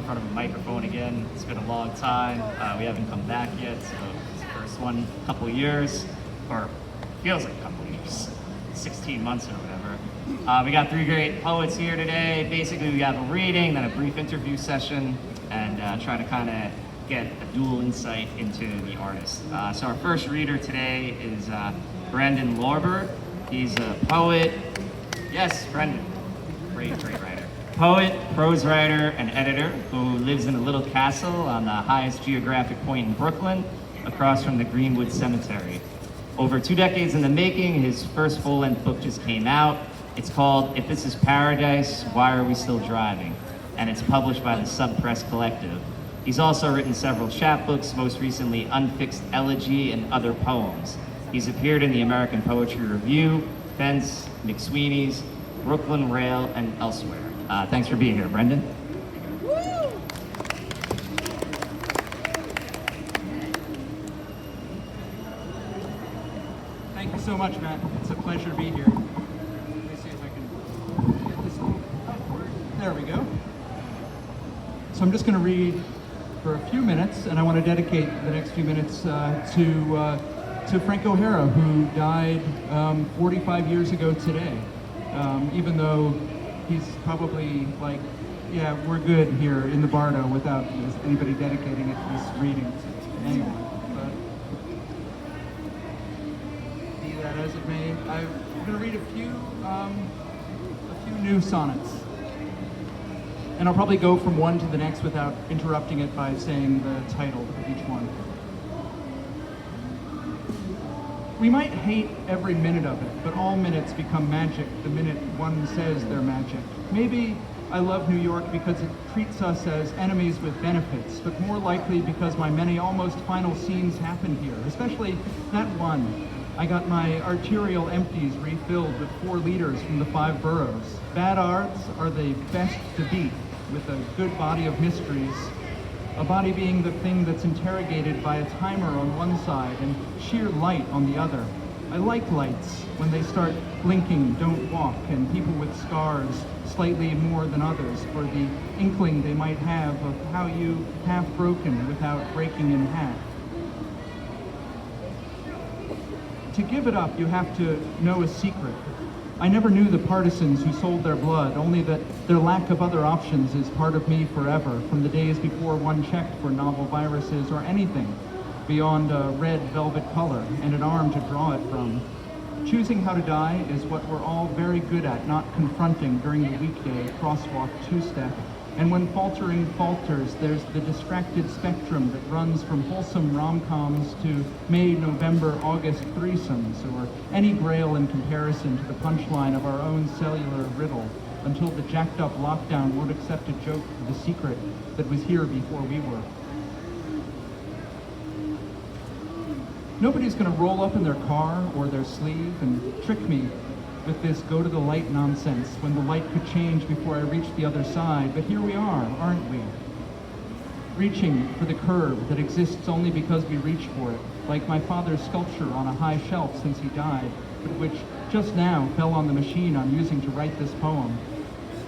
front of a microphone again. It's been a long time. We haven't come back yet, so it's the first one in a couple of years, or feels like a couple of years, 16 months or whatever. We got 3 great poets here today. Basically, we have a reading, then a brief interview session, and try to kind of get a dual insight into the artist. So our first reader today is Brendan Lorber. He's a poet. Yes, Brendan. Great writer. Poet, prose writer, and editor who lives in a little castle on the highest geographic point in Brooklyn, across from the Greenwood Cemetery. Over 2 decades in the making, his first full-length book just came out. It's called If This Is Paradise, Why Are We Still Driving? And it's published by the Subpress Collective. He's also written several chapbooks, most recently Unfixed, Elegy, and other poems. He's appeared in the American Poetry Review, Fence, McSweeney's, Brooklyn Rail, and elsewhere. Thanks for being here, Brendan. Woo! Thank you so much, Matt. It's a pleasure to be here. Let me see if I can get this upward. There we go. So I'm just going to read for a few minutes, and I want to dedicate the next few minutes to Frank O'Hara, who died 45 years ago today. Even though he's probably like, yeah, we're good here in the Bardo without anybody dedicating it to this reading to anyone. But be that as it may, I'm going to read a few new sonnets. And I'll probably go from one to the next without interrupting it by saying the title of each one. We might hate every minute of it, but all minutes become magic the minute one says they're magic. Maybe I love New York because it treats us as enemies with benefits, but more likely because my many almost final scenes happen here, especially that one. I got my arterial empties refilled with 4 liters from the 5 boroughs. Bad arts are the best to beat with a good body of mysteries. A body being the thing that's interrogated by a timer on one side and sheer light on the other. I like lights when they start blinking, don't walk, and people with scars slightly more than others for the inkling they might have of how you half broken without breaking in half. To give it up, you have to know a secret. I never knew the partisans who sold their blood, only that their lack of other options is part of me forever, from the days before one checked for novel viruses or anything beyond a red velvet color and an arm to draw it from. Choosing how to die is what we're all very good at not confronting during the weekday crosswalk two-step. And when faltering falters, there's the distracted spectrum that runs from wholesome rom-coms to May, November, August threesomes, or any grail in comparison to the punchline of our own cellular riddle, until the jacked-up lockdown won't accept a joke for the secret that was here before we were. Nobody's going to roll up in their car or their sleeve and trick me with this go-to-the-light nonsense when the light could change before I reached the other side. But here we are, aren't we? Reaching for the curve that exists only because we reach for it, like my father's sculpture on a high shelf since he died, but which just now fell on the machine I'm using to write this poem.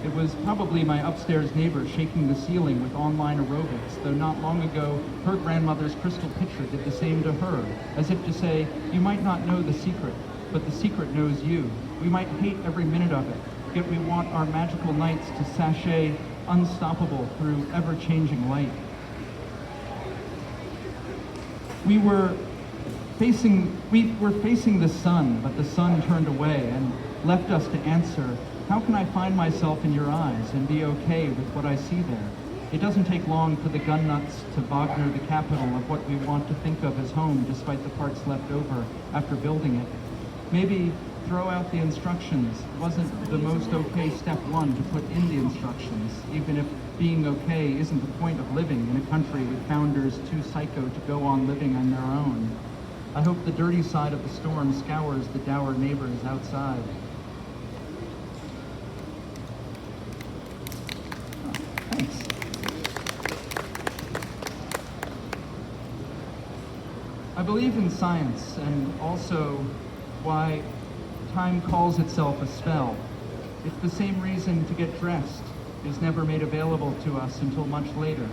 It was probably my upstairs neighbor shaking the ceiling with online aerobics, though not long ago her grandmother's crystal pitcher did the same to her, as if to say, you might not know the secret, but the secret knows you. We might hate every minute of it, yet we want our magical nights to sashay unstoppable through ever-changing light. We were facing the sun, but the sun turned away and left us to answer, how can I find myself in your eyes and be okay with what I see there? It doesn't take long for the gun nuts to Wagner the capital of what we want to think of as home, despite the parts left over after building it. Maybe throw out the instructions wasn't the most okay step one to put in the instructions, even if being okay isn't the point of living in a country with founders too psycho to go on living on their own. I hope the dirty side of the storm scours the dour neighbors outside. Thanks. I believe in science and also why time calls itself a spell. It's the same reason to get dressed. is never made available to us until much later.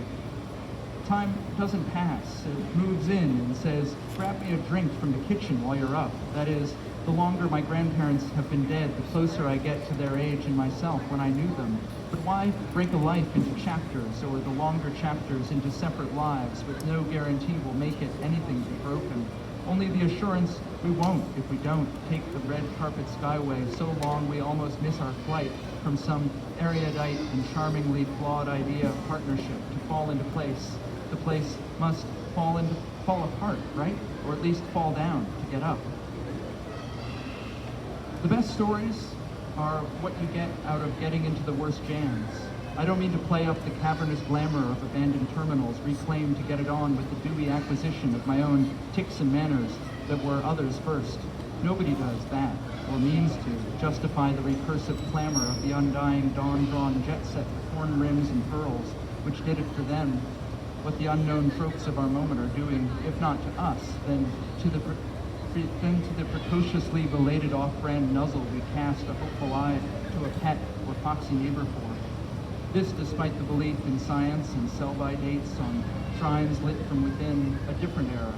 Time doesn't pass. It moves in and says, grab me a drink from the kitchen while you're up. That is, the longer my grandparents have been dead, the closer I get to their age and myself when I knew them. But why break a life into chapters, or the longer chapters into separate lives, with no guarantee we'll make it anything but broken? Only the assurance we won't if we don't take the red carpet skyway so long we almost miss our flight from some erudite and charmingly flawed idea of partnership to fall into place. The place must fall apart, right? Or at least fall down to get up. The best stories are what you get out of getting into the worst jams. I don't mean to play up the cavernous glamour of abandoned terminals reclaimed to get it on with the dewy acquisition of my own tics and manners that were others first. Nobody does that, or means to, justify the recursive clamor of the undying dawn-drawn jet set with horn rims and pearls, which did it for them. What the unknown tropes of our moment are doing, if not to us, then to the precociously belated off-brand nuzzle we cast a hopeful eye to a pet or foxy neighbor for. This despite the belief in science and sell-by dates on shrines lit from within a different era,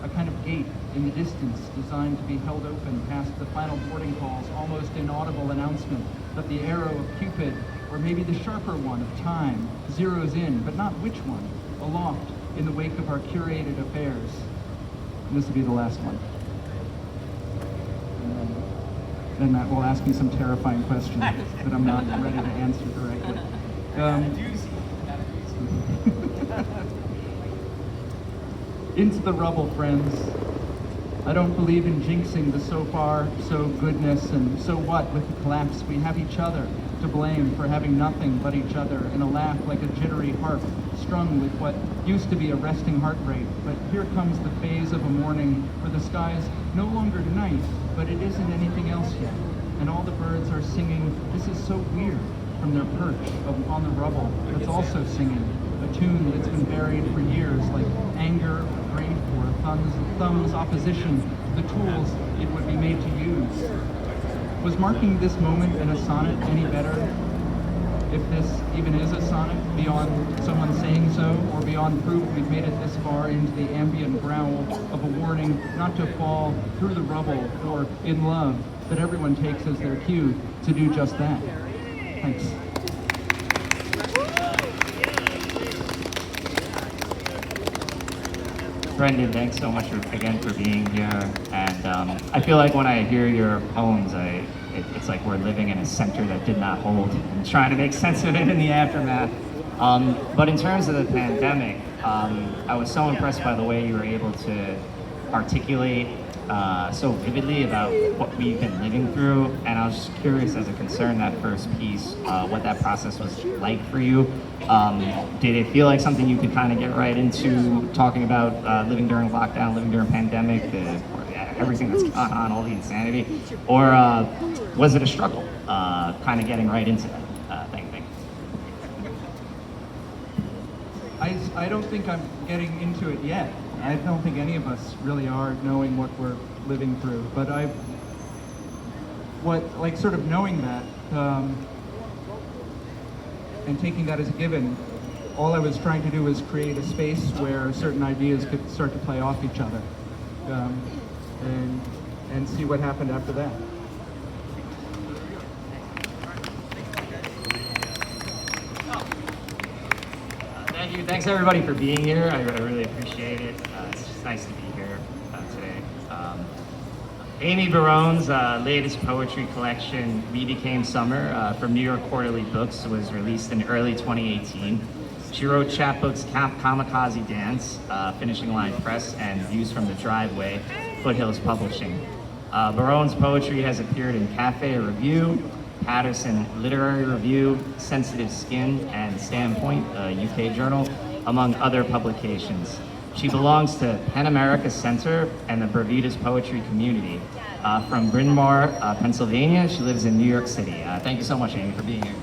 a kind of gate in the distance designed to be held open past the final boarding call's almost inaudible announcement that the arrow of Cupid, or maybe the sharper one of time, zeroes in, but not which one, aloft in the wake of our curated affairs. And this will be the last one. Then Matt will ask me some terrifying questions that I'm not ready to answer directly. Into the rubble, friends. I don't believe in jinxing the so far, so goodness, and so what with the collapse. We have each other to blame for having nothing but each other in a laugh like a jittery harp, strung with what used to be a resting heart rate. But here comes the phase of a morning where the sky's no longer night, but it isn't anything else yet. And all the birds are singing, this is so weird, from their perch on the rubble that's also singing, a tune that's been buried for years, like anger or grief or thumb's opposition to the tools it would be made to use. Was marking this moment in a sonnet any better? If this even is a sonnet, beyond someone saying so, or beyond proof we've made it this far into the ambient growl of a warning not to fall through the rubble, or in love, that everyone takes as their cue to do just that. Thanks. Brendan, thanks so much again for being here. And I feel like when I hear your poems, it's like we're living in a center that did not hold and trying to make sense of it in the aftermath. But in terms of the pandemic, I was so impressed by the way you were able to articulate so vividly about what we've been living through. And I was just curious, as a concern, that first piece, what that process was like for you. Did it feel like something you could kind of get right into talking about living during lockdown, living during pandemic, everything that's gone on, all the insanity? Or was it a struggle, kind of getting right into that thing? I don't think I'm getting into it yet. I don't think any of us really are, knowing what we're living through. But sort of knowing that, and taking that as a given, all I was trying to do was create a space where certain ideas could start to play off each other, and see what happened after that. Thank you. Thanks everybody for being here. I really appreciate it. It's just nice to be here today. Amy Barone's latest poetry collection, We Became Summer, from New York Quarterly Books, was released in early 2018. She wrote chapbooks Kamikaze Dance, Finishing Line Press, and Views from the Driveway, Foothills Publishing. Barone's poetry has appeared in Cafe Review, Patterson Literary Review, Sensitive Skin, and Standpoint, a UK journal, among other publications. She belongs to PEN America Center and the Bermuda's Poetry Community. From Bryn Mawr, Pennsylvania, she lives in New York City. Thank you so much, Amy, for being here.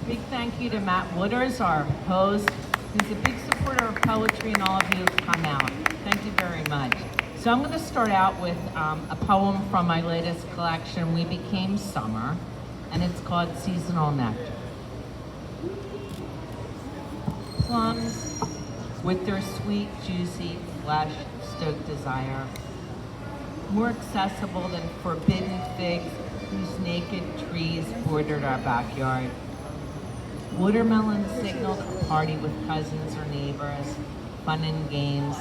Big thank you to Matt Wooders, our host, who's a big supporter of poetry and all of you who've come out. Thank you very much. So I'm going to start out with a poem from my latest collection, We Became Summer, and it's called Seasonal Nectar. Plums, with their sweet, juicy, flesh-stoked desire, more accessible than forbidden figs whose naked trees bordered our backyard. Watermelon signaled a party with cousins or neighbors, fun and games,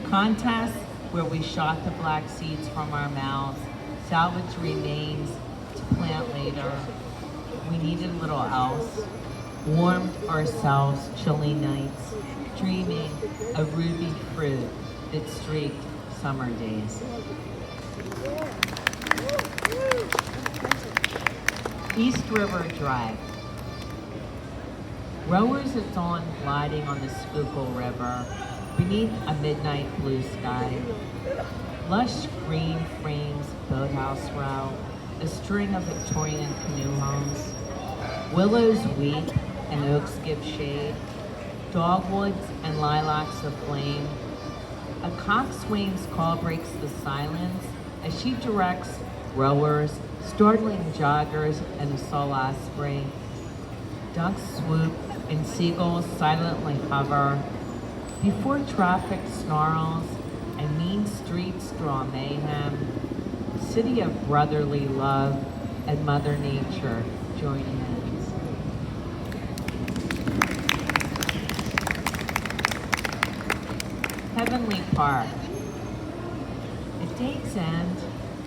contests where we shot the black seeds from our mouths, salvaged remains to plant later. We needed little else, warmed ourselves chilly nights, dreaming of ruby fruit that streaked summer days. East River Drive. Rowers at dawn gliding on the Schuylkill River beneath a midnight blue sky. Lush green frames boathouse row, a string of Victorian canoe homes. Willows weep and oaks give shade, dogwoods and lilacs aflame. A coxswain's call breaks the silence as she directs rowers, startling joggers, and a Sol Osprey. Ducks swoop and seagulls silently hover before traffic snarls and mean streets draw mayhem. City of brotherly love and Mother Nature join hands. Heavenly Park. At day's end,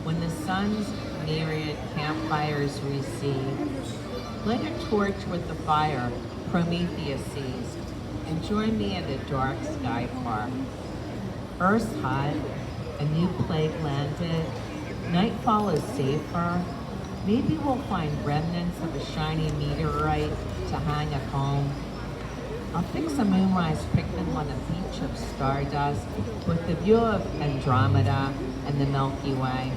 when the sun's myriad campfires recede, light a torch with the fire Prometheus seized, and join me in a dark sky park. Earth's hot, a new plague landed, nightfall is safer. Maybe we'll find remnants of a shiny meteorite to hang at home. I'll fix a moonrise picnic on a beach of stardust with the view of Andromeda and the Milky Way.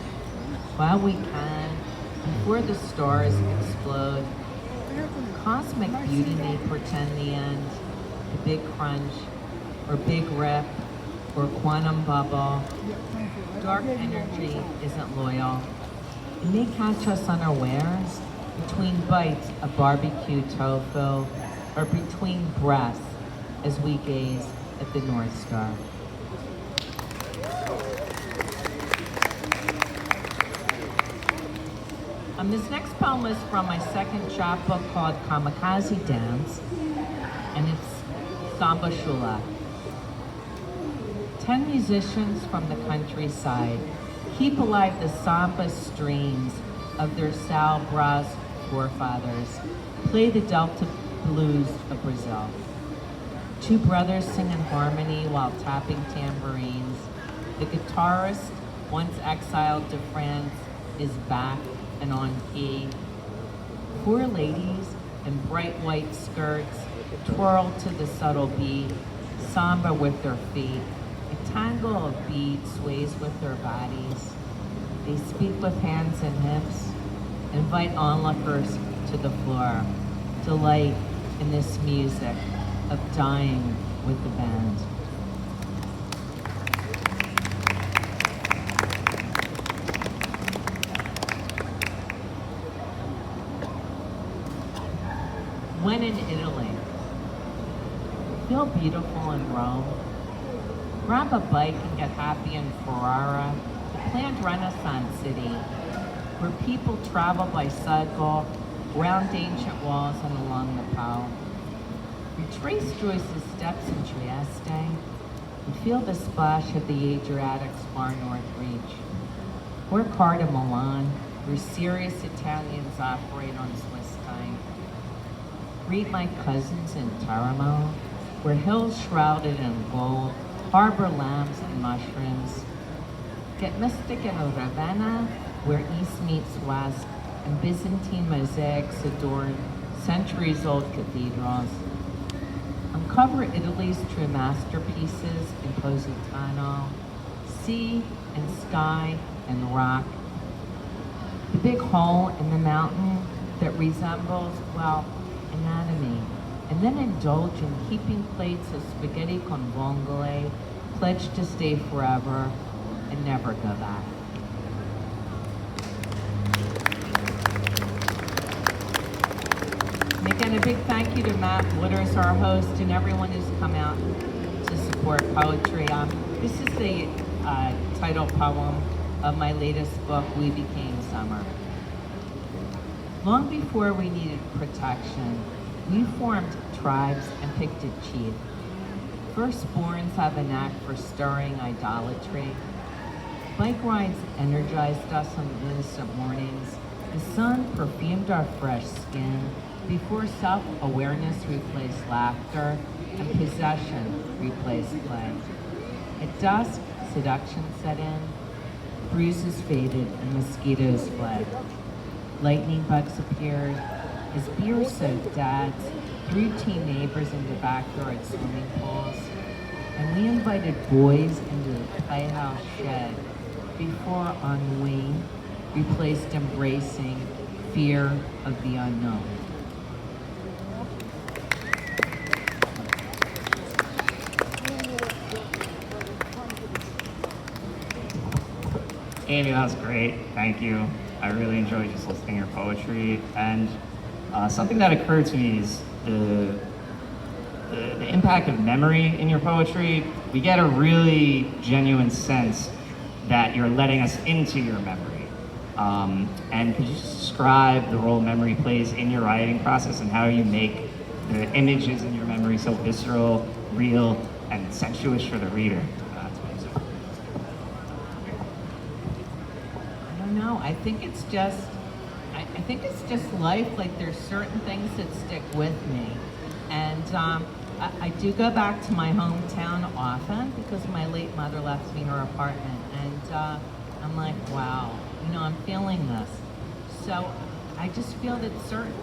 While we can, before the stars explode, cosmic beauty may portend the end, the big crunch, or big rip, or quantum bubble. Dark energy isn't loyal. It may catch us unawares between bites of barbecue tofu, or between breaths as we gaze at the North Star. This next poem is from my second chapbook called Kamikaze Dance, and it's Samba Shula. 10 musicians from the countryside keep alive the samba streams of their Sal Bras forefathers, play the Delta blues of Brazil. 2 brothers sing in harmony while tapping tambourines. The guitarist, once exiled to France, is back and on key. 4 ladies in bright white skirts twirl to the subtle beat, samba with their feet. A tangle of beads sways with their bodies. They speak with hands and hips, invite onlookers to the floor, delight in this music of dying with the band. When in Italy, feel beautiful in Rome. Grab a bike and get happy in Ferrara, the planned Renaissance city, where people travel by cycle, around ancient walls and along the Po. Retrace Joyce's steps in Trieste and feel the splash of the Adriatic's far north reach. Work hard in Milan, where serious Italians operate on Swiss time. Greet my cousins in Teramo, where hills shrouded in gold harbor lambs and mushrooms. Get mystic in Ravenna, where east meets west, and Byzantine mosaics adorn centuries-old cathedrals. Uncover Italy's true masterpieces in Positano, sea and sky and rock. The big hole in the mountain that resembles, well, an anatomy, and then indulge in heaping plates of spaghetti con vongole, pledged to stay forever and never go back. And again, a big thank you to Matt Wooders, our host, and everyone who's come out to support poetry. This is the title poem of my latest book, We Became Summer. Long before we needed protection, we formed tribes and picked a chief. Firstborns have a knack for stirring idolatry. Bike rides energized us on innocent mornings. The sun perfumed our fresh skin before self-awareness replaced laughter and possession replaced play. At dusk, seduction set in, bruises faded and mosquitoes fled. Lightning bugs appeared as beer-soaked dads threw teen neighbors into backyard swimming pools, and we invited boys into the playhouse shed before ennui replaced embracing fear of the unknown. Amy, that was great. Thank you. I really enjoyed just listening to your poetry. And something that occurred to me is the impact of memory in your poetry. We get a really genuine sense that you're letting us into your memory. And could you just describe the role memory plays in your writing process and how you make the images in your memory so visceral, real, and sensuous for the reader? No, I think it's just life. Like, there's certain things that stick with me, and I do go back to my hometown often because my late mother left me her apartment, and I'm like, wow, I'm feeling this. So I just feel that certain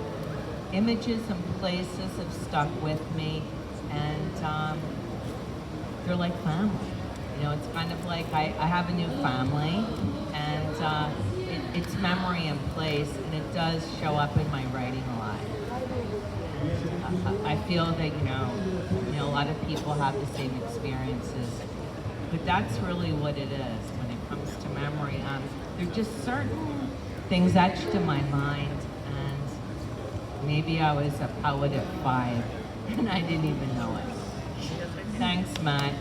images and places have stuck with me, and they're like family. It's kind of like I have a new family, and it's memory and place, and it does show up in my writing a lot. I feel that, a lot of people have the same experiences, but that's really what it is when it comes to memory. There are just certain things etched in my mind, and maybe I was a poet at 5, and I didn't even know it. Thanks, Matt.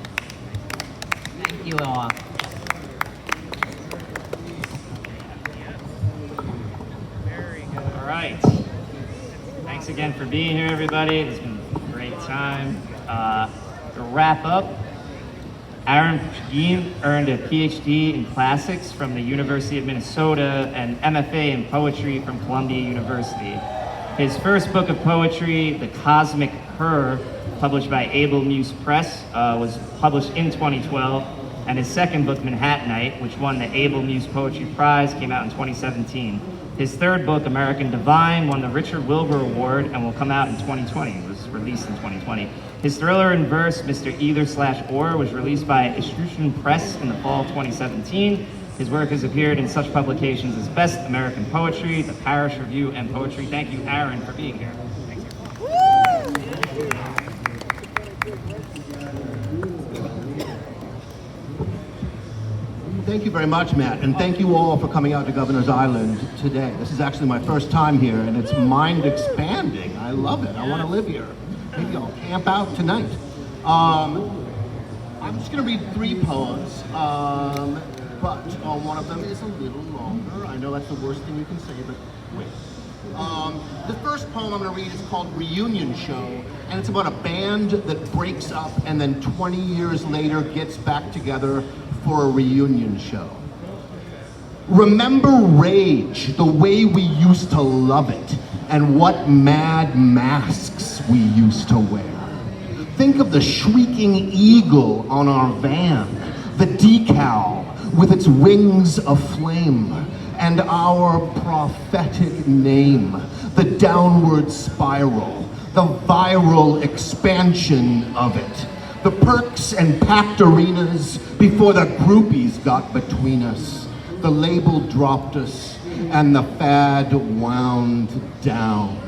Thank you all. All right. Thanks again for being here, everybody. It's been a great time. To wrap up, Aaron Pugin earned a PhD in classics from the University of Minnesota and MFA in poetry from Columbia University. His first book of poetry, The Cosmic Cur, published by Able Muse Press, was published in 2012. And his second book, Manhattanite, which won the Able Muse Poetry Prize, came out in 2017. His third book, American Divine, won the Richard Wilbur Award and will come out in 2020. It was released in 2020. His thriller in verse, Mr. Either/Or, was released by Etruscan Press in the fall of 2017. His work has appeared in such publications as Best American Poetry, The Parish Review, and Poetry. Thank you, Aaron, for being here. Thank you. Thank you very much, Matt, and thank you all for coming out to Governor's Island today. This is actually my first time here, and it's mind-expanding. I love it. I want to live here. Maybe I'll camp out tonight. I'm just going to read 3 poems, but one of them is a little longer. I know that's the worst thing you can say, but wait. The first poem I'm going to read is called Reunion Show, and it's about a band that breaks up and then 20 years later gets back together for a reunion show. Remember Rage, the way we used to love it, and what mad masks we used to wear. Think of the shrieking eagle on our van, the decal with its rings of flame, and our prophetic name, the downward spiral, the viral expansion of it. The perks and packed arenas before the groupies got between us. The label dropped us and the fad wound down.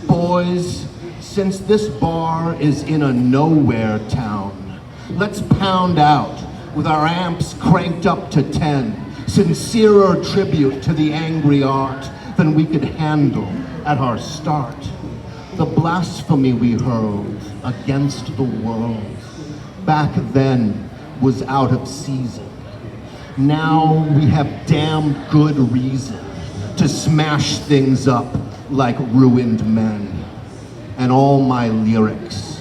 Boys, since this bar is in a nowhere town, let's pound out with our amps cranked up to 10, sincerer tribute to the angry art than we could handle at our start. The blasphemy we hurled against the world back then was out of season. Now we have damn good reason to smash things up like ruined men. And all my lyrics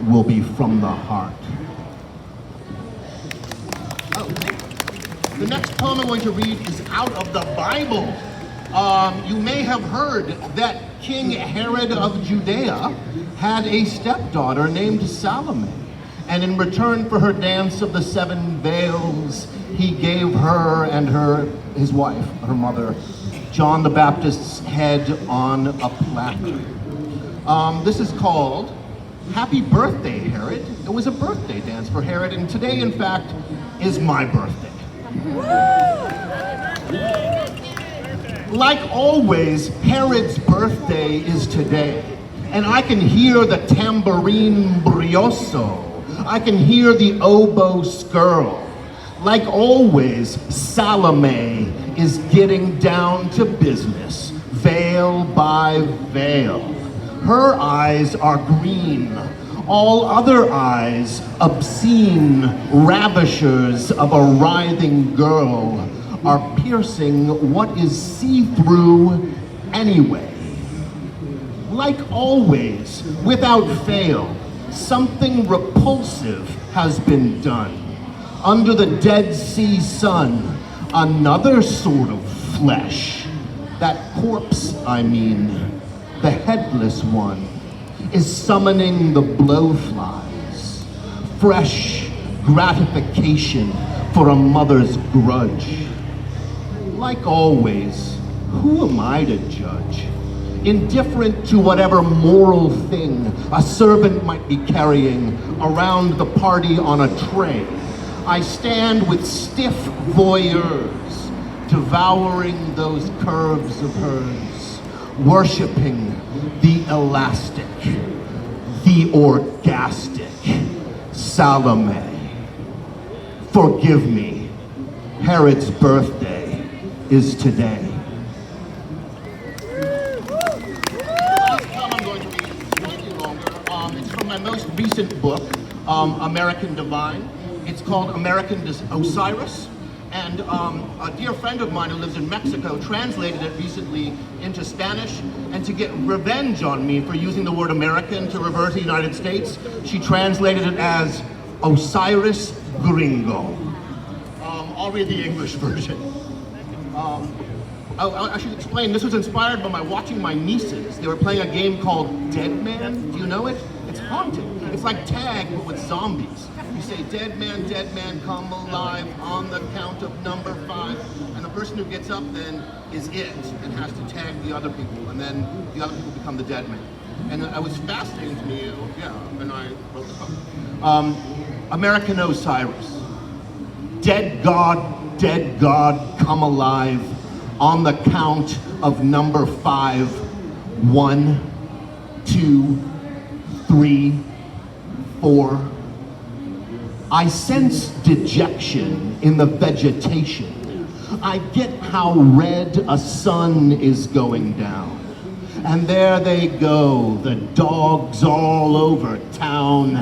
will be from the heart. Oh, the next poem I'm going to read is out of the Bible. You may have heard that King Herod of Judea had a stepdaughter named Salome. And in return for her dance of the 7 veils, he gave her and his wife, her mother, John the Baptist's head on a platter. This is called Happy Birthday, Herod. It was a birthday dance for Herod, and today, in fact, is my birthday. Like always, Herod's birthday is today, and I can hear the tambourine brioso. I can hear the oboe skirl. Like always, Salome is getting down to business, veil by veil. Her eyes are green, all other eyes obscene ravishers of a writhing girl are piercing what is see-through anyway. Like always, without fail, something repulsive has been done. Under the Dead Sea sun, another sort of flesh, that corpse, I mean, the headless one, is summoning the blowflies. Fresh gratification for a mother's grudge. Like always, who am I to judge? Indifferent to whatever moral thing a servant might be carrying around the party on a tray, I stand with stiff voyeurs, devouring those curves of hers, worshiping the elastic, the orgastic Salome. Forgive me, Herod's birthday is today. It's from my most recent book, American Divine. It's called American Osiris. And a dear friend of mine who lives in Mexico translated it recently into Spanish, and to get revenge on me for using the word American to refer to the United States, she translated it as Osiris Gringo. I'll read the English version. I should explain, this was inspired by watching my nieces. They were playing a game called Dead Man. Do you know it? It's haunted. It's like tag, but with zombies. You say, dead man, come alive on the count of number 5. And the person who gets up then is it and has to tag the other people. And then the other people become the dead man. And it was fascinating to me, and I wrote the book. American Osiris. Dead God, come alive on the count of number 5. 1, 2, 3, 4. I sense dejection in the vegetation. I get how red a sun is going down. And there they go, the dogs all over town,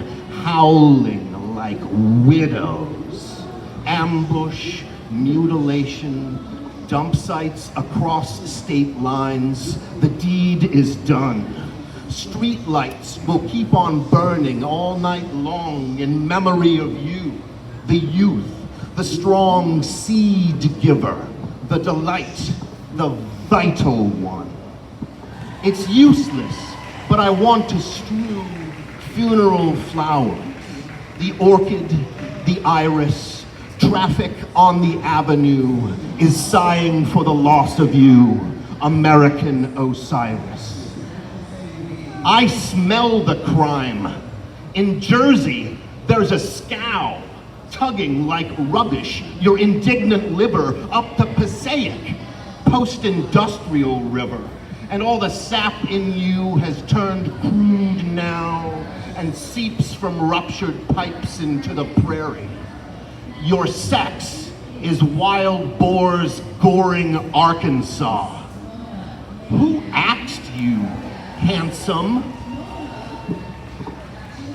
howling like widows. Ambush, mutilation, dump sites across state lines. The deed is done. Street lights will keep on burning all night long in memory of you, the youth, the strong seed giver, the delight, the vital one. It's useless, but I want to strew funeral flowers, the orchid, the iris. Traffic on the avenue is sighing for the loss of you, American Osiris. I smell the crime. In Jersey, there's a scow tugging like rubbish your indignant liver up the Passaic, post-industrial river. and all the sap in you has turned crude now and seeps from ruptured pipes into the prairie. Your sex is wild boars goring Arkansas. Who axed you, handsome?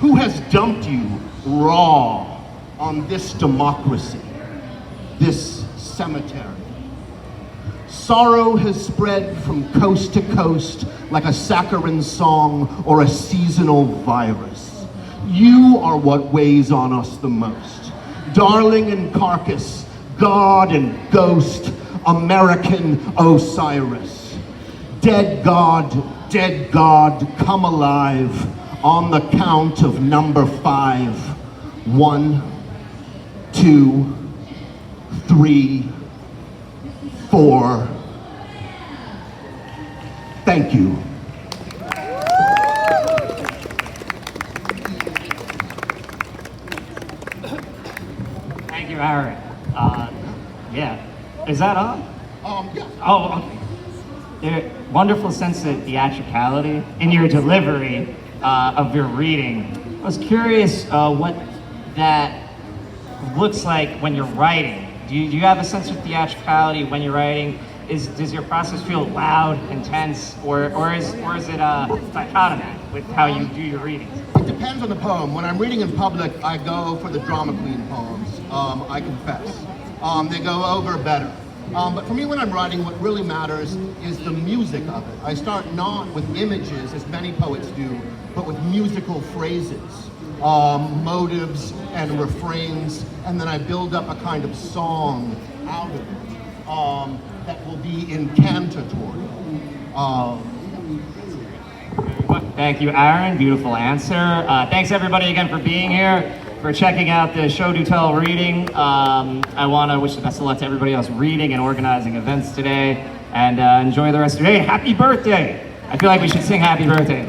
Who has dumped you raw on this democracy, this cemetery? Sorrow has spread from coast to coast like a saccharine song or a seasonal virus. You are what weighs on us the most. Darling and carcass, God and ghost, American Osiris. Dead God, come alive on the count of number 5. 1, 2, 3, 4. Thank you. Thank you, Aaron. Yeah, is that on? Yeah. Oh, okay. Wonderful sense of theatricality in your delivery of your reading. I was curious what that looks like when you're writing. Do you have a sense of theatricality when you're writing? Does your process feel loud, intense, or is it dichotomous with how you do your readings? It depends on the poem. When I'm reading in public, I go for the drama queen poems. I confess. They go over better. But for me, when I'm writing, what really matters is the music of it. I start not with images, as many poets do, but with musical phrases, motives and refrains, and then I build up a kind of song out of it that will be incantatory. Thank you, Aaron. Beautiful answer. Thanks everybody again for being here, for checking out the Show Do Tell reading. I want to wish the best of luck to everybody else reading and organizing events today, and enjoy the rest of your day. Happy birthday! I feel like we should sing happy birthday.